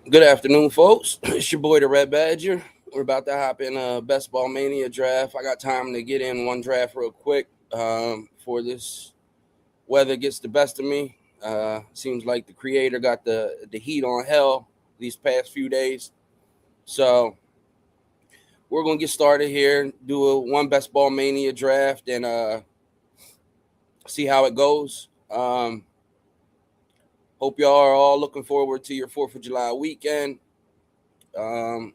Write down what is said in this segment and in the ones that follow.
Good afternoon, folks. It's your boy, the Red Badger. We're about to hop in a Best Ball Mania draft. I got time to get in one draft real quick before this weather gets the best of me. Seems like the creator got the heat on hell these past few days. So we're going to get started here, do a one Best Ball Mania draft, and see how it goes. Hope y'all are all looking forward to your 4th of July weekend.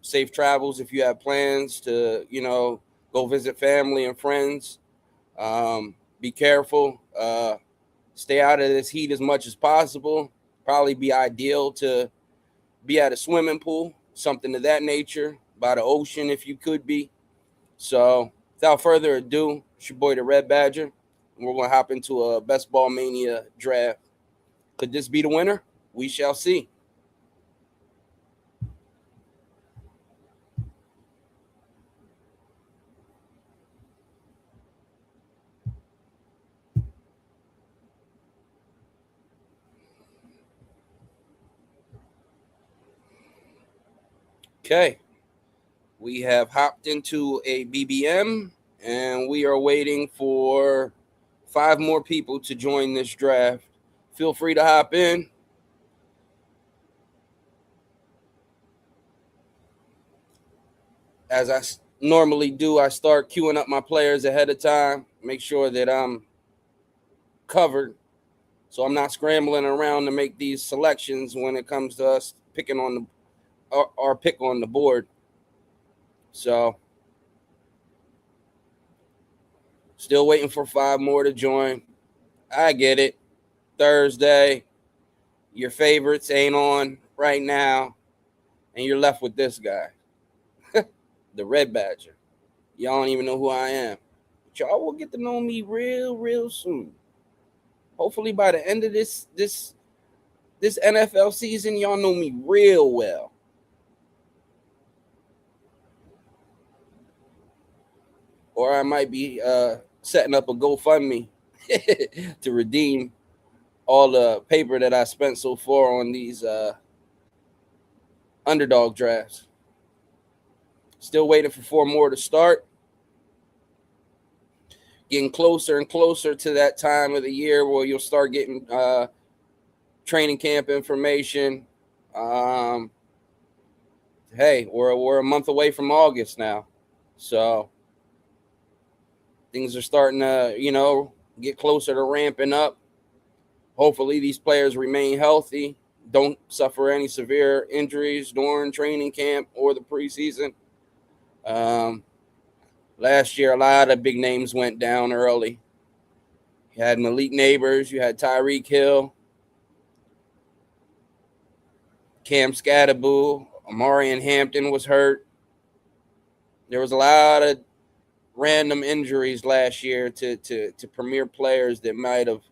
Safe travels if you have plans to, go visit family and friends. Be careful. Stay out of this heat as much as possible. Probably be ideal to be at a swimming pool, something of that nature, by the ocean if you could be. So, without further ado, it's your boy, the Red Badger. And we're going to hop into a Best Ball Mania draft. Could this be the winner? We shall see. Okay. We have hopped into a BBM and we are waiting for 5 more people to join this draft. Feel free to hop in. As I normally do, I start queuing up my players ahead of time, make sure that I'm covered so I'm not scrambling around to make these selections when it comes to us picking on our pick on the board. So, still waiting for 5 more to join. I get it. Thursday, your favorites ain't on right now, and you're left with this guy, the Red Badger. Y'all don't even know who I am. But y'all will get to know me real soon. Hopefully by the end of this NFL season, y'all know me real well. Or I might be setting up a GoFundMe to redeem all the paper that I spent so far on these underdog drafts. Still waiting for 4 more to start. Getting closer and closer to that time of the year where you'll start getting training camp information. Um, hey, we're a month away from August now, so things are starting to get closer to ramping up. Hopefully, these players remain healthy, don't suffer any severe injuries during training camp or the preseason. Um, Last year, a lot of big names went down early. You had Malik Neighbors, you had Tyreek Hill, Cam Scatterboo, Amarian Hampton was hurt. There was a lot of random injuries last year to premier players that might have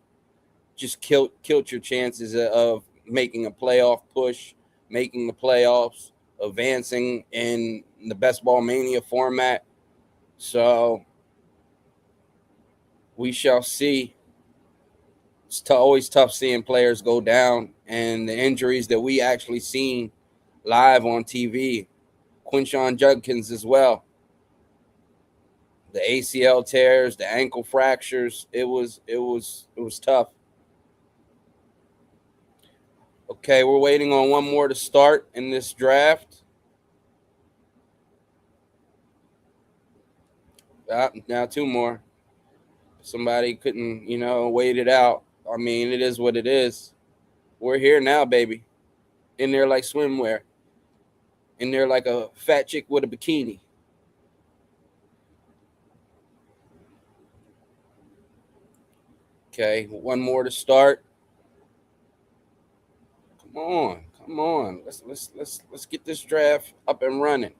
just killed your chances of making a playoff push, making the playoffs, advancing in the Best Ball Mania format. So we shall see. It's always tough seeing players go down, and the injuries that we actually seen live on TV. Quinshawn Judkins as well. The ACL tears, the ankle fractures. It was tough. Okay, we're waiting on 1 more to start in this draft. Now 2 more. Somebody couldn't, wait it out. I mean, it is what it is. We're here now, baby. In there like swimwear. In there like a fat chick with a bikini. Okay, 1 more to start. Come on. Let's get this draft up and running.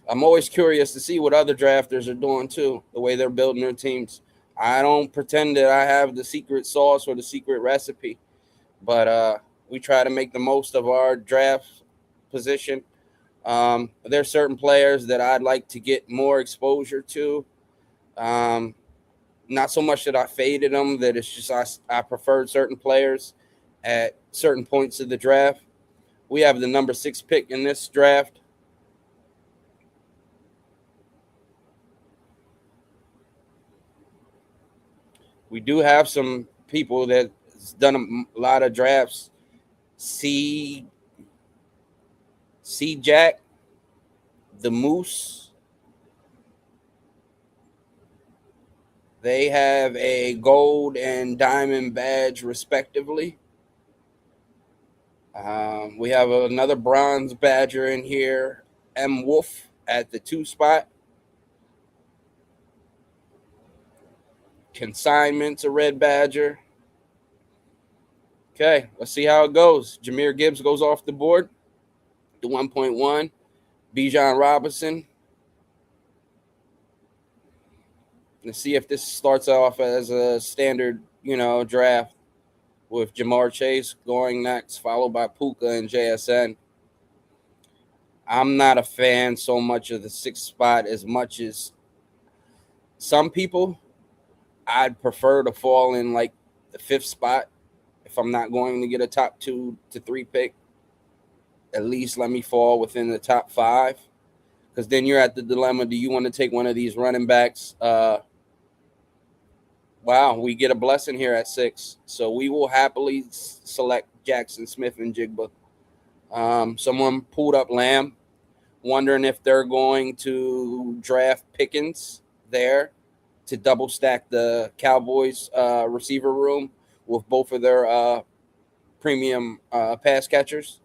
I'm always curious to see what other drafters are doing too, the way they're building their teams. I don't pretend that I have the secret sauce or the secret recipe, but we try to make the most of our draft position. There's certain players that I'd like to get more exposure to. Um, Not so much that I faded them, that it's just I preferred certain players at certain points of the draft. We have the number 6 pick in this draft. We do have some people that's done a lot of drafts. C. C. Jack, the Moose. They have a gold and diamond badge, respectively. We have another bronze badger in here, M. Wolf at the 2 spot. Consignment's a red badger. Okay, let's see how it goes. Jahmyr Gibbs goes off the board. The 1.1. Bijan Robinson. Let's see if this starts off as a standard, draft with Jamar Chase going next, followed by Puka and JSN. I'm not a fan so much of the 6th spot as much as some people. I'd prefer to fall in like the 5th spot if I'm not going to get a top 2 to 3 pick. At least let me fall within the top 5, because then you're at the dilemma. Do you want to take one of these running backs? Wow, we get a blessing here at 6. So we will happily select Jackson Smith-Njigba. Someone pulled up Lamb, wondering if they're going to draft Pickens there to double stack the Cowboys receiver room with both of their premium pass catchers.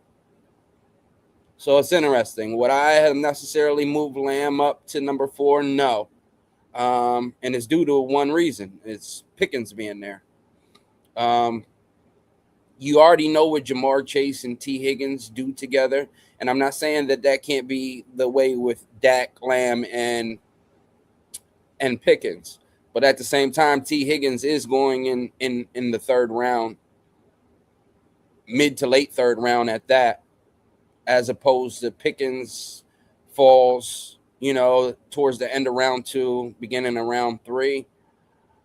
So it's interesting. Would I have necessarily moved Lamb up to number 4? No. And it's due to one reason. It's Pickens being there. You already know what Jamar Chase and T. Higgins do together. And I'm not saying that can't be the way with Dak, Lamb, and Pickens. But at the same time, T. Higgins is going in the 3rd round, mid to late 3rd round at that, as opposed to Pickens falls, towards the end of round 2, beginning of round 3.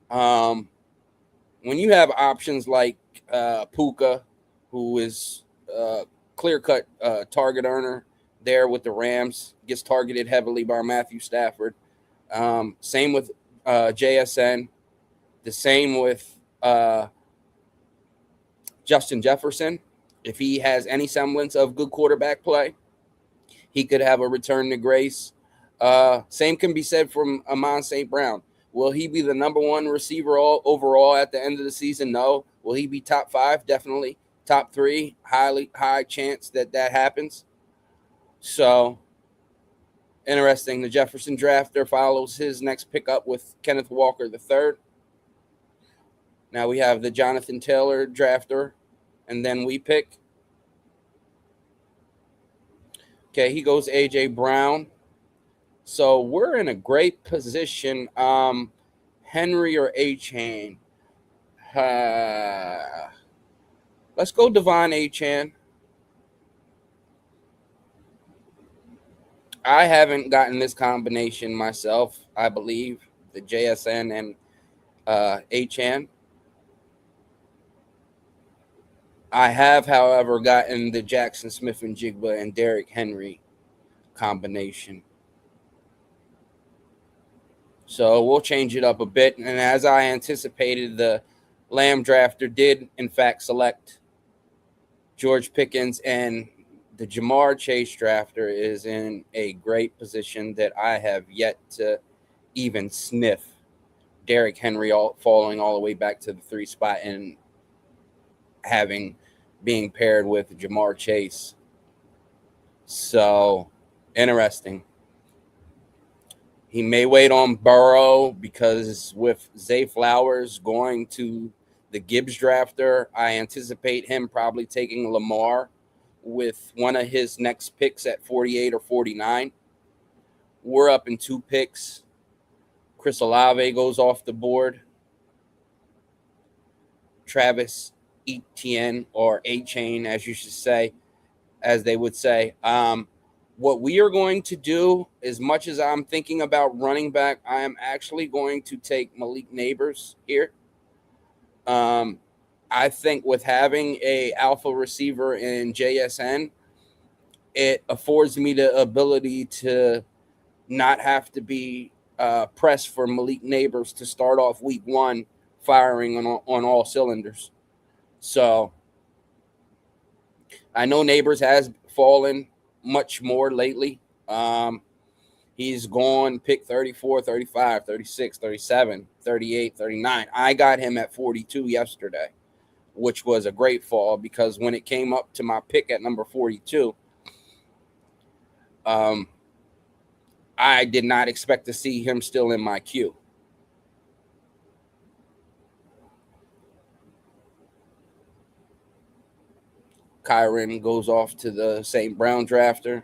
When you have options like Puka, who is clear-cut target earner there with the Rams, gets targeted heavily by Matthew Stafford. Same with JSN. The same with Justin Jefferson. If he has any semblance of good quarterback play, he could have a return to grace. Same can be said from Amon St. Brown. Will he be the number 1 receiver overall at the end of the season? No. Will he be top 5? Definitely. Top 3, high chance that happens. So, interesting. The Jefferson drafter follows his next pickup with Kenneth Walker III. Now we have the Jonathan Taylor drafter, and then we pick. Okay, he goes A.J. Brown. So we're in a great position. Henry or Achane? Let's go Devon Achane. I haven't gotten this combination myself, I believe, the JSN and Achane. I have, however, gotten the Jackson Smith-Njigba and Derrick Henry combination. So we'll change it up a bit. And as I anticipated, the Lamb drafter did, in fact, select George Pickens, and the Jamar Chase drafter is in a great position that I have yet to even sniff. Derrick Henry falling all the way back to the 3 spot and being paired with Jamar Chase. So, interesting. He may wait on Burrow because with Zay Flowers going to the Gibbs drafter, I anticipate him probably taking Lamar with one of his next picks at 48 or 49. We're up in 2 picks. Chris Olave goes off the board. Travis Etienne, or A-Chain, as you should say, as they would say. What we are going to do, as much as I'm thinking about running back, I am actually going to take Malik Neighbors here. I think with having a alpha receiver in JSN, it affords me the ability to not have to be pressed for Malik Neighbors to start off week one firing on all cylinders. So I know Neighbors has fallen much more lately. He's gone pick 34, 35, 36, 37, 38, 39. I got him at 42 yesterday, which was a great fall because when it came up to my pick at number 42, I did not expect to see him still in my queue. Kyron goes off to the St. Brown drafter.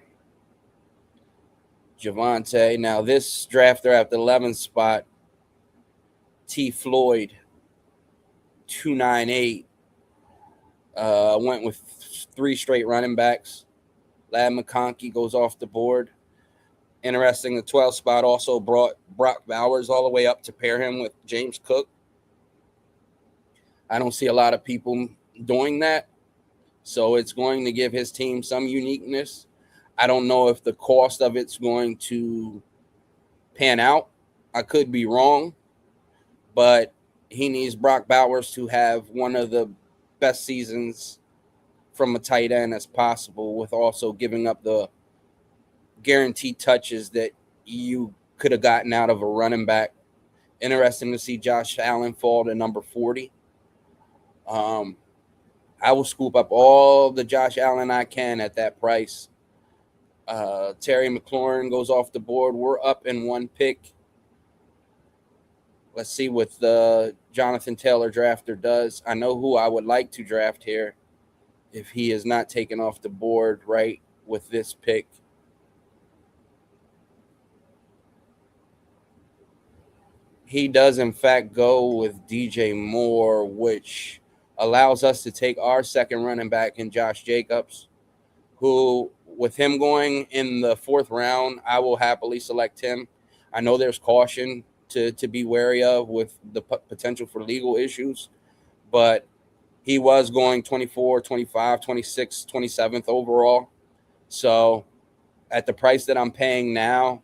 Javante. Now, this drafter at the 11th spot, T. Floyd, 298, went with 3 straight running backs. Lad McConkey goes off the board. Interesting, the 12th spot also brought Brock Bowers all the way up to pair him with James Cook. I don't see a lot of people doing that. So it's going to give his team some uniqueness. I don't know if the cost of it's going to pan out. I could be wrong, but he needs Brock Bowers to have one of the best seasons from a tight end as possible, with also giving up the guaranteed touches that you could have gotten out of a running back. Interesting to see Josh Allen fall to number 40. I will scoop up all the Josh Allen I can at that price. Terry McLaurin goes off the board. We're up in 1 pick. Let's see what the Jonathan Taylor drafter does. I know who I would like to draft here if he is not taken off the board right with this pick. He does, in fact, go with DJ Moore, which allows us to take our second running back in Josh Jacobs, who, with him going in the 4th round, I will happily select him. I know there's caution to be wary of with the potential for legal issues, but he was going 24, 25, 26, 27th overall. So at the price that I'm paying now,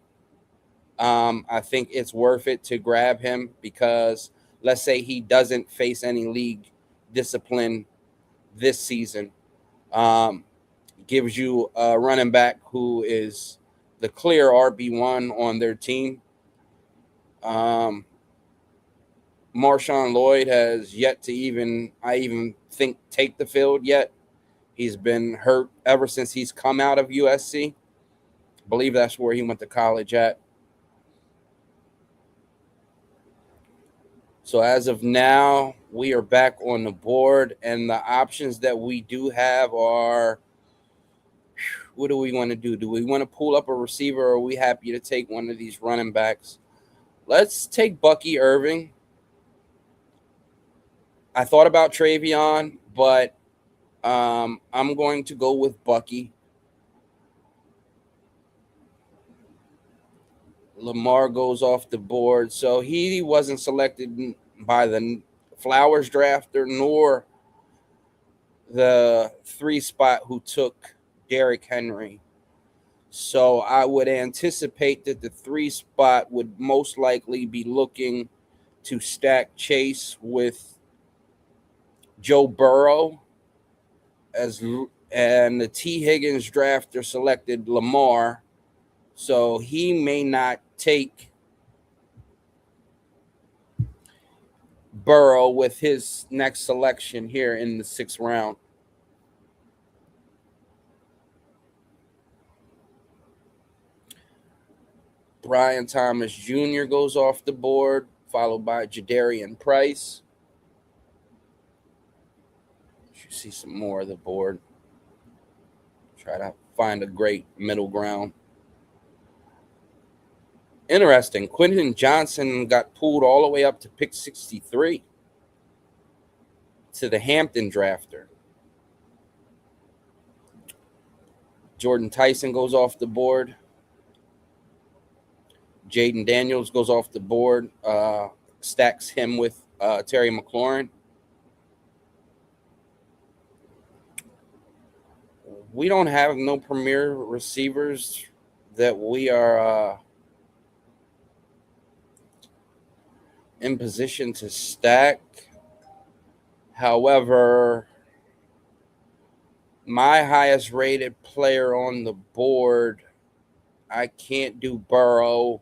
I think it's worth it to grab him because let's say he doesn't face any league discipline this season. Gives you a running back who is the clear RB1 on their team. Marshawn Lloyd has yet to even think take the field yet. He's been hurt ever since he's come out of USC. I believe that's where he went to college at. So as of now, we are back on the board, and the options that we do have are, what do we want to do? Do we want to pull up a receiver, or are we happy to take one of these running backs? Let's take Bucky Irving. I thought about Travion, but I'm going to go with Bucky. Lamar goes off the board. So he wasn't selected by the Flowers drafter nor the 3 spot who took Derrick Henry. So I would anticipate that the 3 spot would most likely be looking to stack Chase with Joe Burrow, and the T. Higgins drafter selected Lamar. So he may not take Burrow with his next selection here in the 6th round. Brian Thomas Jr. goes off the board, followed by Jadarian Price. You see some more of the board. Try to find a great middle ground. Interesting. Quentin Johnson got pulled all the way up to pick 63 to the Hampton drafter. Jordan Tyson goes off the board. Jaden Daniels goes off the board. Stacks him with Terry McLaurin. We don't have no premier receivers that we are in position to stack. However, my highest rated player on the board, I can't do Burrow.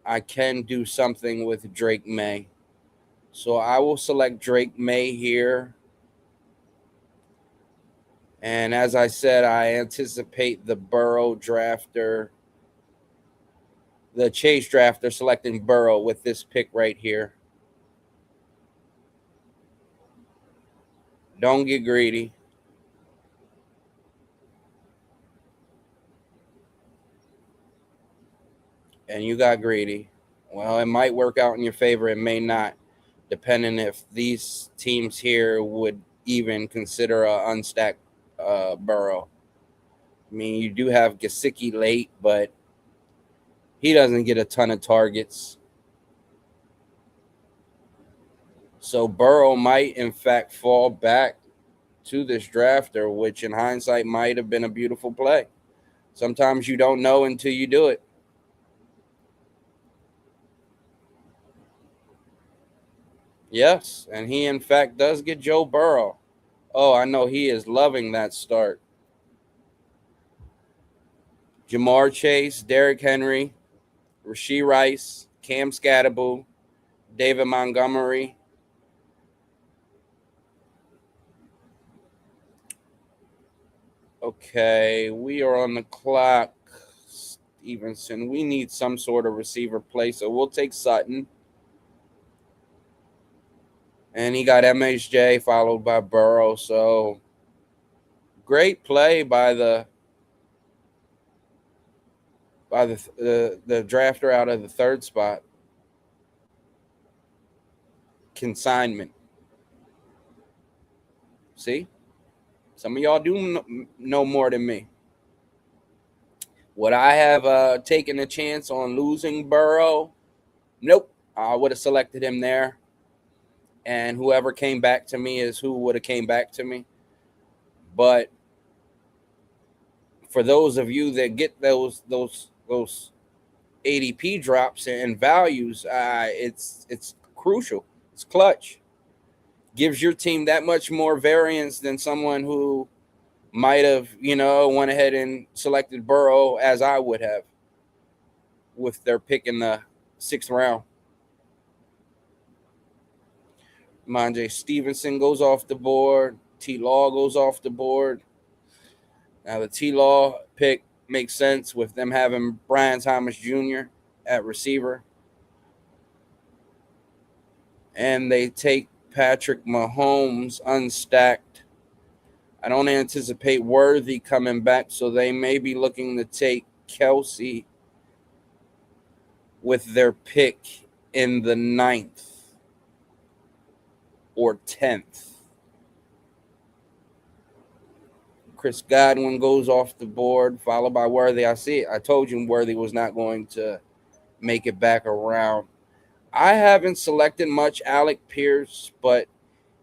I can do something with Drake May. So I will select Drake May here. And as I said, I anticipate the Burrow drafter, the Chase drafter selecting Burrow with this pick right here. Don't get greedy. And you got greedy. Well, it might work out in your favor. It may not, depending if these teams here would even consider a unstacked Burrow. I mean, you do have Gesicki late, but he doesn't get a ton of targets. So Burrow might, in fact, fall back to this drafter, which in hindsight might have been a beautiful play. Sometimes you don't know until you do it. Yes, and he, in fact, does get Joe Burrow. Oh, I know he is loving that start. Jamar Chase, Derrick Henry, Rashee Rice, Cam Scatterbo, David Montgomery. Okay, we are on the clock. Stevenson, we need some sort of receiver play, so we'll take Sutton. And he got MHJ followed by Burrow. So great play by the drafter out of the third spot. Consignment. See, some of y'all do know more than me. Would I have taken a chance on losing Burrow? Nope. I would have selected him there, and whoever came back to me is who would have came back to me. But for those of you that get those ADP drops and values, it's crucial. It's clutch. Gives your team that much more variance than someone who might have, went ahead and selected Burrow as I would have with their pick in the 6th round. Monjay Stevenson goes off the board. T. Law goes off the board. Now the T. Law pick makes sense with them having Brian Thomas Jr. at receiver. And they take Patrick Mahomes unstacked. I don't anticipate Worthy coming back, so they may be looking to take Kelsey with their pick in the 9th or 10th. Chris Godwin goes off the board, followed by Worthy. I see it. I told you Worthy was not going to make it back around. I haven't selected much Alec Pierce, but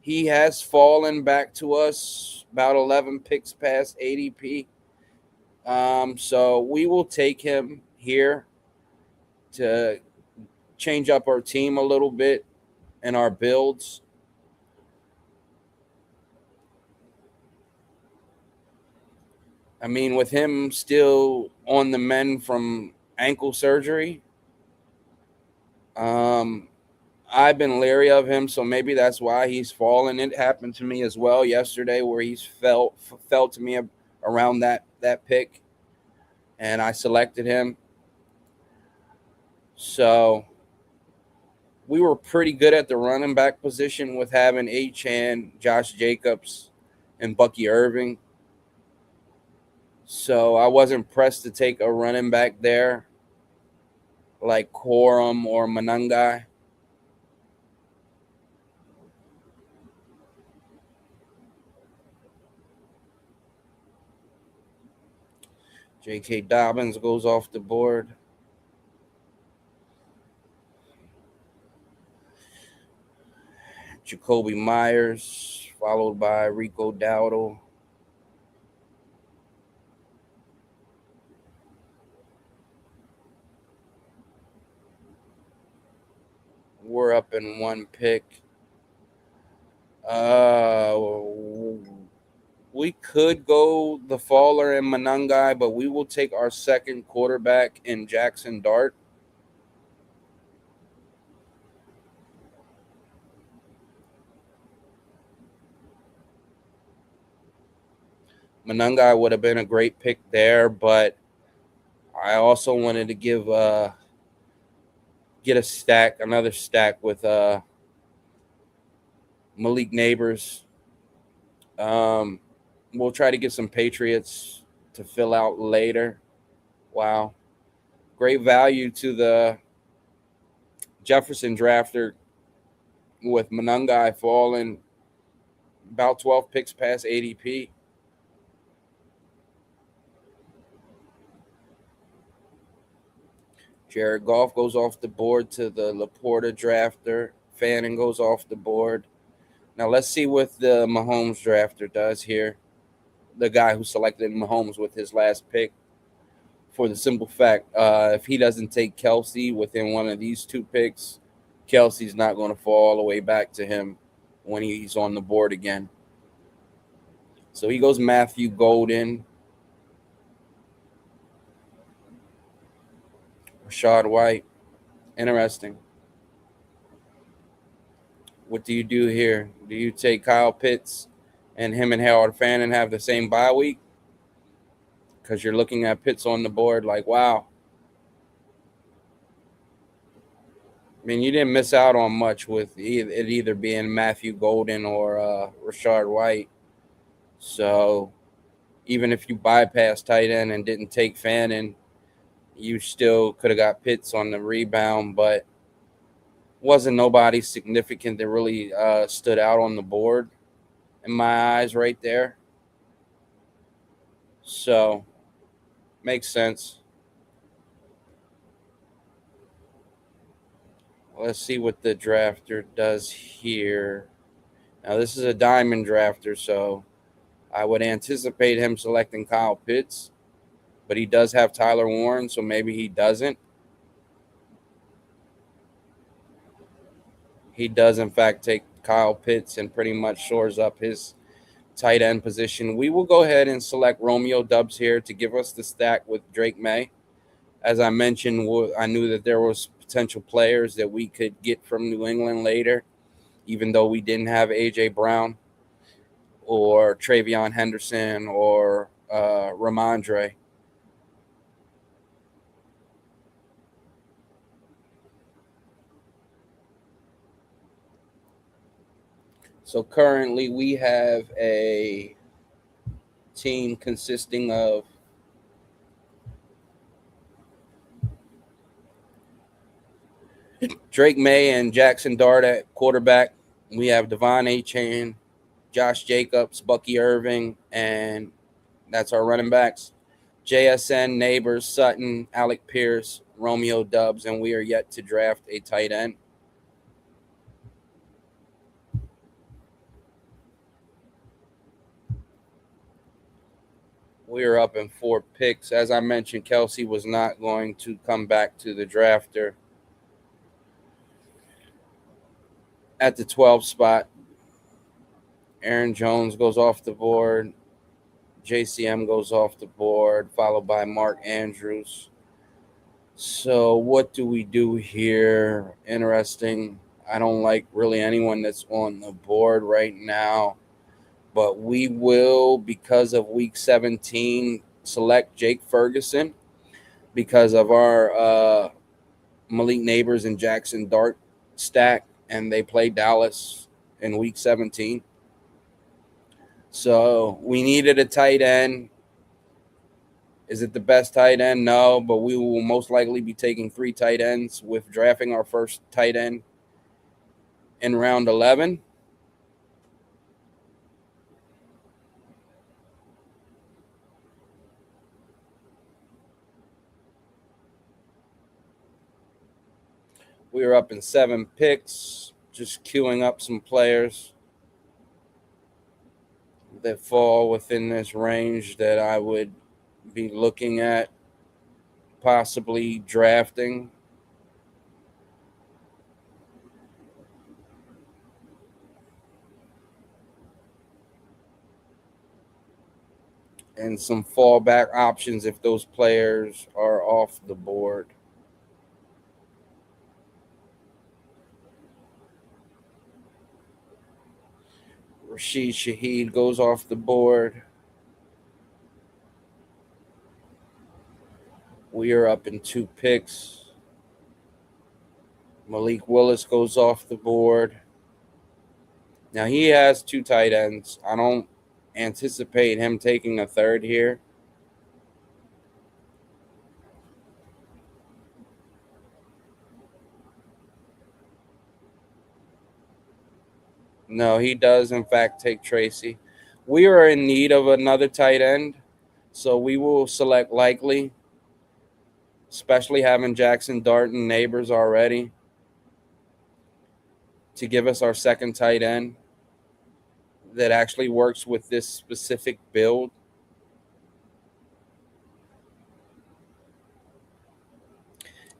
he has fallen back to us about 11 picks past ADP. So we will take him here to change up our team a little bit and our builds. I mean, with him still on the mend from ankle surgery, I've been leery of him, so maybe that's why he's fallen. It happened to me as well yesterday, where he's fell to me around that pick, and I selected him. So we were pretty good at the running back position with having Achane, Josh Jacobs, and Bucky Irving. So I wasn't pressed to take a running back there like Corum or Manungai. J.K. Dobbins goes off the board. Jacoby Myers, followed by Rico Dowdle. we're up in one pick. Uh, we could go the faller and Manungai, but we will take our second quarterback in Jackson Dart. Manungai would have been a great pick there, but I also wanted to get another stack with Malik Neighbors. Um, we'll try to get some Patriots to fill out later. Wow, great value to the Jefferson drafter with Manungai falling about 12 picks past ADP. Jared Goff goes off the board to the Laporta drafter. Fanning goes off the board. Now let's see what the Mahomes drafter does here. The guy who selected Mahomes with his last pick. For the simple fact, if he doesn't take Kelsey within one of these two picks, Kelsey's not going to fall all the way back to him when he's on the board again. So he goes Matthew Golden, Rashad White. Interesting. What do you do here? Do you take Kyle Pitts and him and Harold Fannin have the same bye week? Because you're looking at Pitts on the board like, wow. I mean, you didn't miss out on much with it either being Matthew Golden or Rashad White. So even if you bypassed tight end and didn't take Fannin, you still could have got Pitts on the rebound, but wasn't nobody significant that really stood out on the board in my eyes right there. So makes sense. Let's see what the drafter does here. Now, this is a diamond drafter, so I would anticipate him selecting Kyle Pitts, but he does have Tyler Warren, so maybe he doesn't. He does, in fact, take Kyle Pitts and pretty much shores up his tight end position. We will go ahead and select Romeo Doubs here to give us the stack with Drake May. As I mentioned, I knew that there was potential players that we could get from New England later, even though we didn't have A.J. Brown or Travion Henderson or Ramondre. So currently we have a team consisting of Drake May and Jackson Dart at quarterback. We have Devon Achane, Josh Jacobs, Bucky Irving, and that's our running backs. JSN, Neighbors, Sutton, Alec Pierce, Romeo Doubs, and we are yet to draft a tight end. We are up in 4 picks. As I mentioned, Kelsey was not going to come back to the drafter at the 12 spot. Aaron Jones goes off the board. JCM goes off the board, followed by Mark Andrews. So what do we do here? Interesting. I don't like really anyone that's on the board right now, but we will, because of week 17, select Jake Ferguson because of our Malik Neighbors and Jackson Dart stack, and they play Dallas in week 17. So we needed a tight end. Is it the best tight end? No, but we will most likely be taking 3 tight ends with drafting our first tight end in round 11. We are up in 7 picks, just queuing up some players that fall within this range that I would be looking at possibly drafting. and some fallback options if those players are off the board. Rashid Shaheed goes off the board. We are up in 2 picks. Malik Willis goes off the board. Now he has 2 tight ends. I don't anticipate him taking a third here. No, he does, in fact, take Tracy. We are in need of another tight end, so we will select Likely, especially having Jackson Dart and Neighbors already, to give us our second tight end that actually works with this specific build.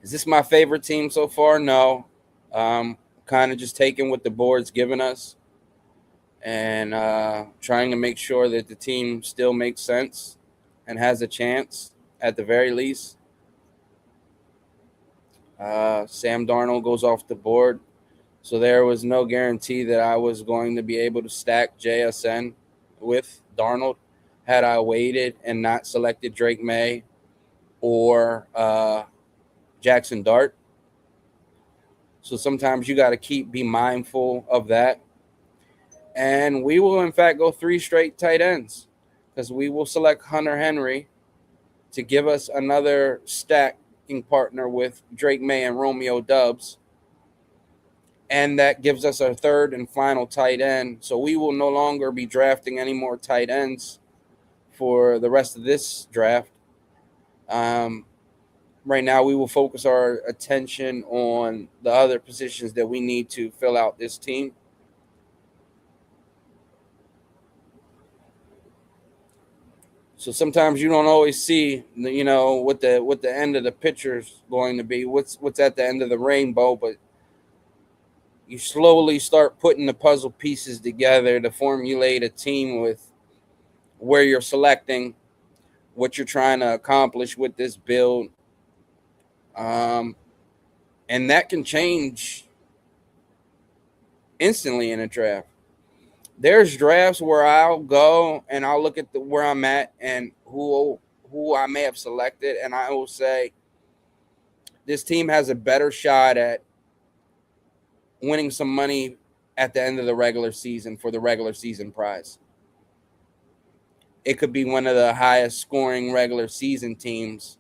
Is this my favorite team so far? No. Kind of just taking what the board's given us and trying to make sure that the team still makes sense and has a chance at the very least. Sam Darnold goes off the board. So there was no guarantee that I was going to be able to stack JSN with Darnold had I waited and not selected Drake May or Jackson Dart. So sometimes you got to be mindful of that. And we will, in fact, go 3 straight tight ends because we will select Hunter Henry to give us another stacking partner with Drake May and Romeo Dubs. And that gives us our third and final tight end. So we will no longer be drafting any more tight ends for the rest of this draft. Right now, we will focus our attention on the other positions that we need to fill out this team. So sometimes you don't always see, what the end of the picture is going to be, what's at the end of the rainbow, but you slowly start putting the puzzle pieces together to formulate a team with where you're selecting, what you're trying to accomplish with this build. And that can change instantly in a draft. There's drafts where I'll go and I'll look at where I'm at and who I may have selected, and I will say this team has a better shot at winning some money at the end of the regular season for the regular season prize. It could be one of the highest scoring regular season teams,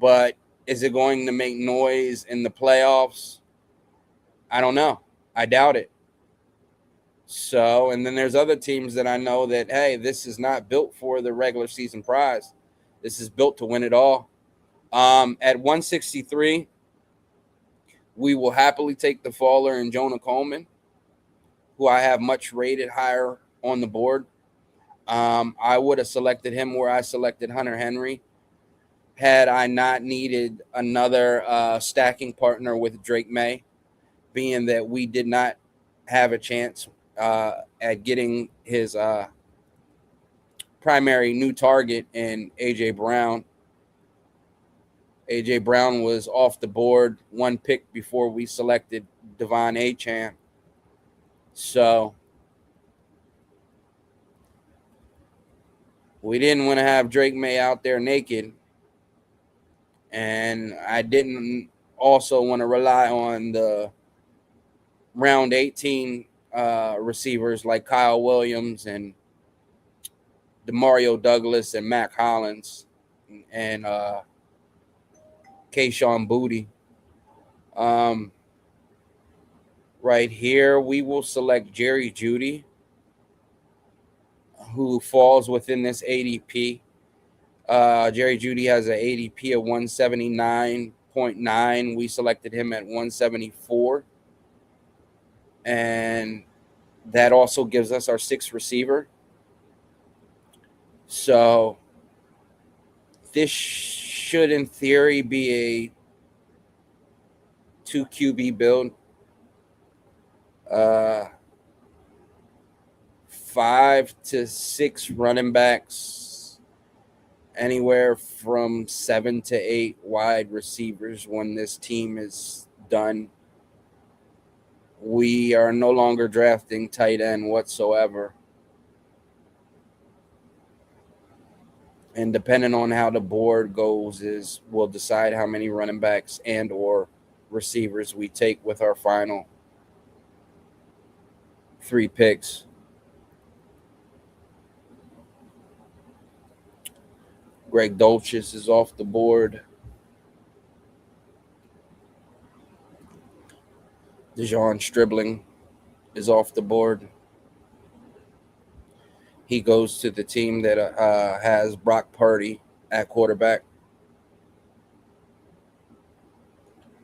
but is it going to make noise in the playoffs? I don't know. I doubt it. So, and then there's other teams that I know that, hey, this is not built for the regular season prize. This is built to win it all. At 163, we will happily take the faller and Jonah Coleman, who I have much rated higher on the board. I would have selected him where I selected Hunter Henry had I not needed another stacking partner with Drake May, being that we did not have a chance at getting his primary new target in A.J. Brown. A.J. Brown was off the board 1 pick before we selected Devon Achane. So we didn't want to have Drake May out there naked. And I didn't also want to rely on the round 18 receivers like Kyle Williams and Demario Douglas and Mac Hollins and Kayshon Boutte. Right here, we will select Jerry Jeudy, who falls within this ADP. Jerry Jeudy has an ADP of 179.9. We selected him at 174. And that also gives us our 6th receiver. So this should, in theory, be a 2 QB build. 5 to 6 running backs anywhere from 7 to 8 wide receivers when this team is done. We are no longer drafting tight end whatsoever. And depending on how the board goes is we'll decide how many running backs and or receivers we take with our final 3 picks. Greg Dulcich is off the board. Dejon Stribling is off the board. He goes to the team that has Brock Purdy at quarterback.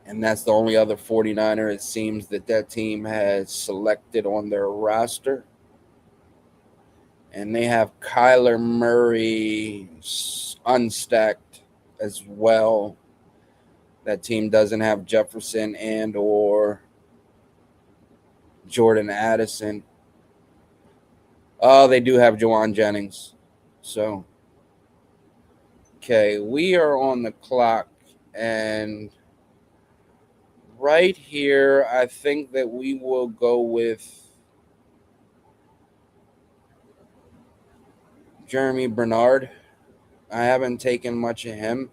And that's the only other 49er it seems that team has selected on their roster. And they have Kyler Murray unstacked as well. That team doesn't have Jefferson and or Jordan Addison. Oh, they do have Juwan Jennings. So, okay, we are on the clock. And right here, I think that we will go with Jeremy Bernard. I haven't taken much of him.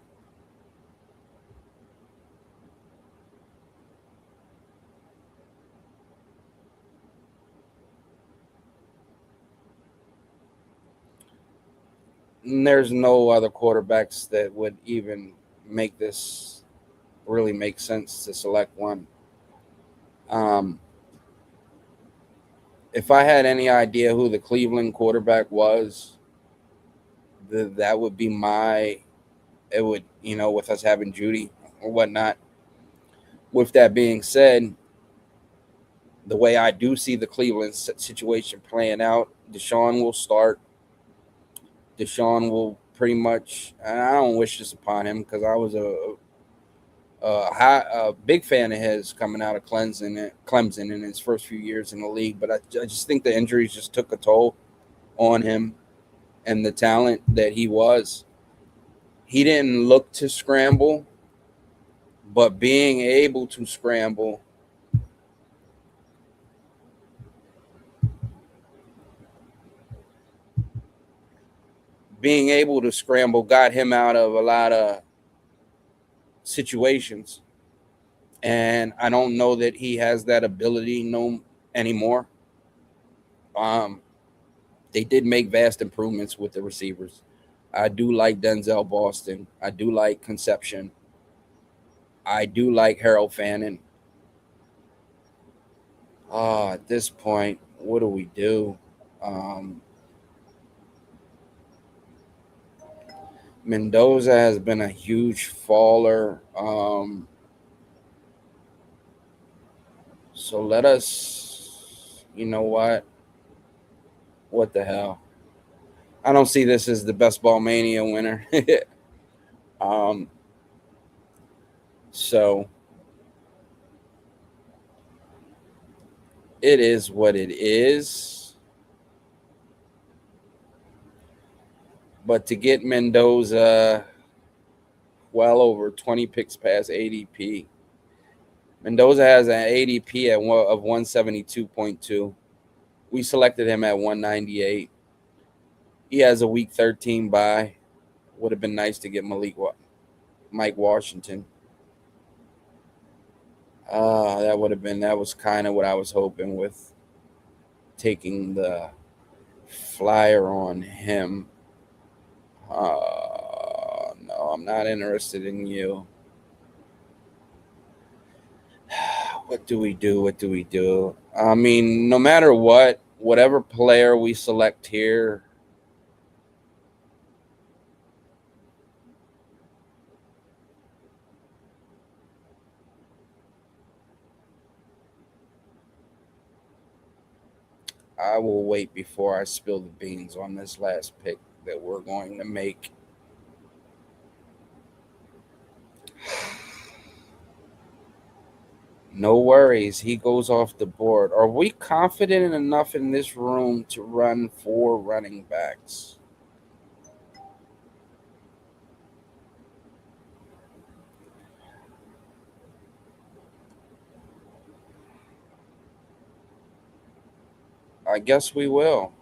And there's no other quarterbacks that would even make this really make sense to select one. If I had any idea who the Cleveland quarterback was, that would be it would, with us having Judy or whatnot. With that being said, the way I do see the Cleveland situation playing out, Deshaun will start. Deshaun will pretty much, and I don't wish this upon him because I was a big fan of his coming out of Clemson in his first few years in the league. But I just think the injuries just took a toll on him and the talent that he was. He didn't look to scramble, but being able to scramble got him out of a lot of situations. And I don't know that he has that ability anymore. They did make vast improvements with the receivers. I do like Denzel Boston. I do like Conception. I do like Harold Fannin. At this point, what do we do? Mendoza has been a huge faller. So let us, you know what? What the hell? I don't see this as the best ball mania winner. So it is what it is. But to get Mendoza well over 20 picks past ADP, Mendoza has an ADP of 172.2. We selected him at 198. He has a week 13 bye. Would have been nice to get Mike Washington. That was kind of what I was hoping with taking the flyer on him. No, I'm not interested in you. What do we do? I mean, no matter whatever player we select here, I will wait before I spill the beans on this last pick that we're going to make. No worries. He goes off the board. Are we confident enough in this room to run 4 running backs? I guess we will.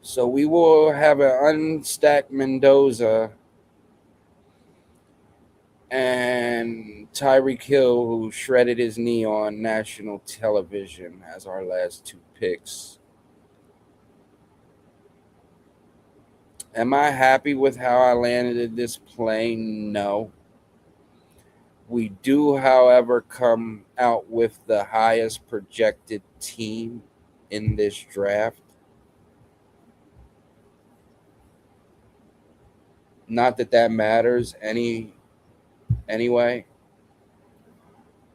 So we will have an unstacked Mendoza and Tyreek Hill, who shredded his knee on national television, as our last two picks. Am I happy with how I landed this play? No. We do, however, come out with the highest projected team in this draft. Not that that matters anyway,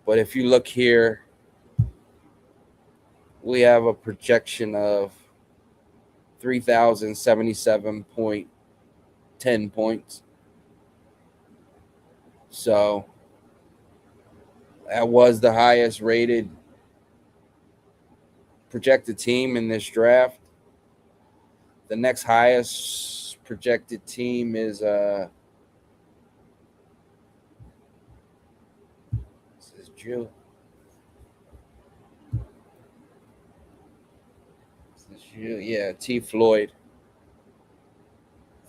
but if you look here, we have a projection of 3,077.10 points. So that was the highest rated projected team in this draft. The next highest projected team is this is Drew. Yeah, T. Floyd.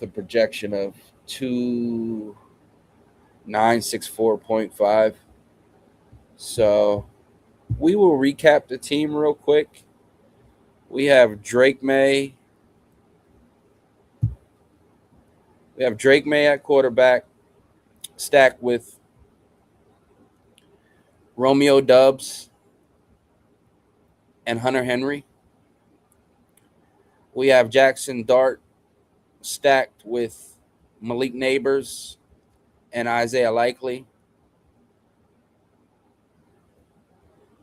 The projection of 2,964.5. So we will recap the team real quick. We have Drake May. We have Drake May at quarterback, stacked with Romeo Dubs and Hunter Henry. We have Jackson Dart stacked with Malik Neighbors and Isaiah Likely.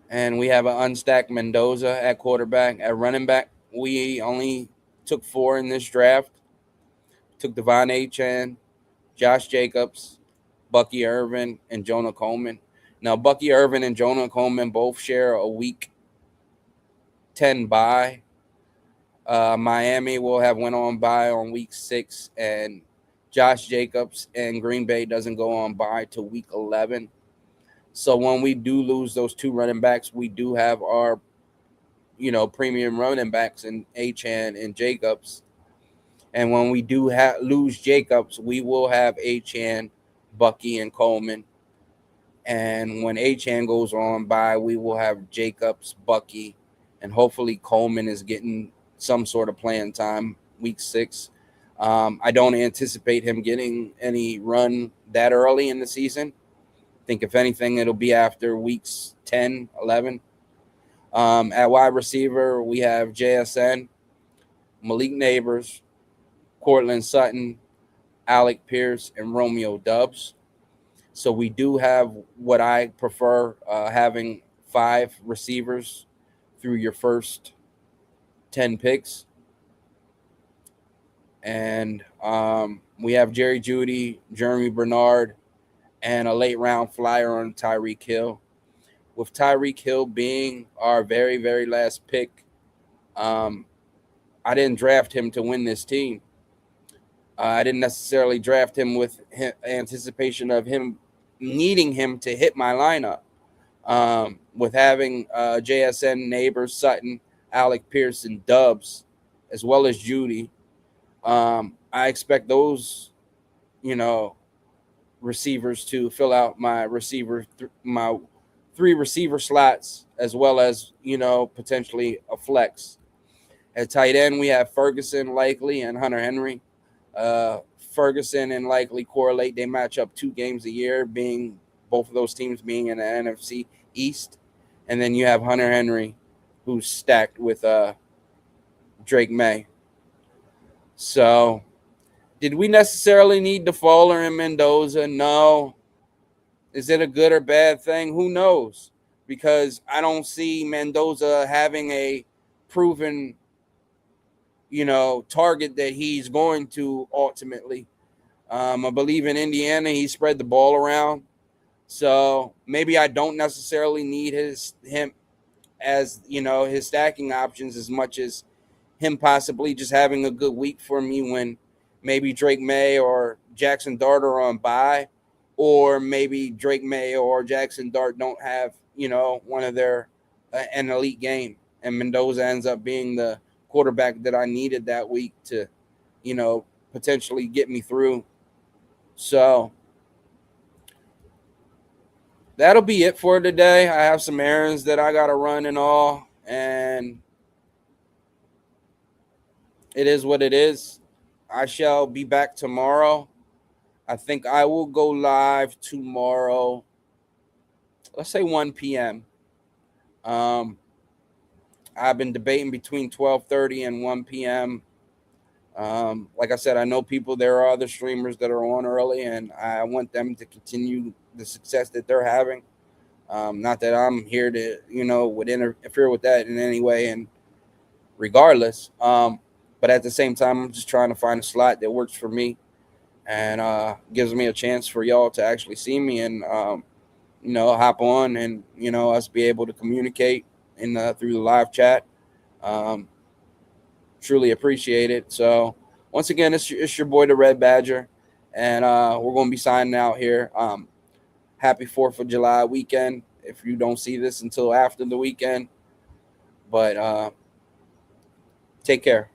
And we have an unstacked Mendoza at quarterback. At running back, we only took 4 in this draft. Took Devon Achane, Josh Jacobs, Bucky Irvin, and Jonah Coleman. Now, Bucky Irvin and Jonah Coleman both share a week 10 bye. Miami will have went on bye on week 6, and Josh Jacobs and Green Bay doesn't go on bye till week 11. So when we do lose those 2 running backs, we do have our, premium running backs in Achane and Jacobs. And when we do lose Jacobs, we will have Achane, Bucky, and Coleman. And when Achane goes on by, we will have Jacobs, Bucky, and hopefully Coleman is getting some sort of playing time week 6. I don't anticipate him getting any run that early in the season. I think if anything, it'll be after weeks 10, 11. At wide receiver, we have JSN, Malik Neighbors, Cortland Sutton, Alec Pierce, and Romeo Dubs. So we do have what I prefer, having 5 receivers through your first 10 picks. And we have Jerry Jeudy, Jeremy Bernard, and a late round flyer on Tyreek Hill. With Tyreek Hill being our very, very last pick, I didn't draft him to win this team. I didn't necessarily draft him with anticipation of him needing him to hit my lineup. With having JSN, Neighbors, Sutton, Alec Pierce, and Dubs, as well as Jeudy, I expect those, receivers to fill out my my 3 receiver slots, as well as, potentially a flex. At tight end, we have Ferguson, Likely, and Hunter Henry. Ferguson and Likely correlate. They match up 2 games a year, being both of those teams being in the NFC East. And then you have Hunter Henry, who's stacked with Drake May. So, did we necessarily need DeFowler and Mendoza? No. Is it a good or bad thing? Who knows? Because I don't see Mendoza having a proven target that he's going to ultimately. I believe in Indiana, he spread the ball around. So maybe I don't necessarily need him as, his stacking options as much as him possibly just having a good week for me when maybe Drake May or Jackson Dart are on bye, or maybe Drake May or Jackson Dart don't have, one of their an elite game, and Mendoza ends up being the quarterback that I needed that week to, potentially get me through. So that'll be it for today. I have some errands that I gotta run and all, and it is what it is. I shall be back tomorrow. I think I will go live tomorrow. Let's say 1 p.m. Um, I've been debating between 12:30 and 1 p.m. Like I said, I know people. There are other streamers that are on early, and I want them to continue the success that they're having. Not that I'm here to, would interfere with that in any way, and regardless. But at the same time, I'm just trying to find a slot that works for me and gives me a chance for y'all to actually see me and hop on and us be able to communicate in through the live chat. Um, Truly appreciate it. So once again, it's your boy the Red Badger, and we're going to be signing out here. Happy 4th of July weekend. If you don't see this until after the weekend, but take care.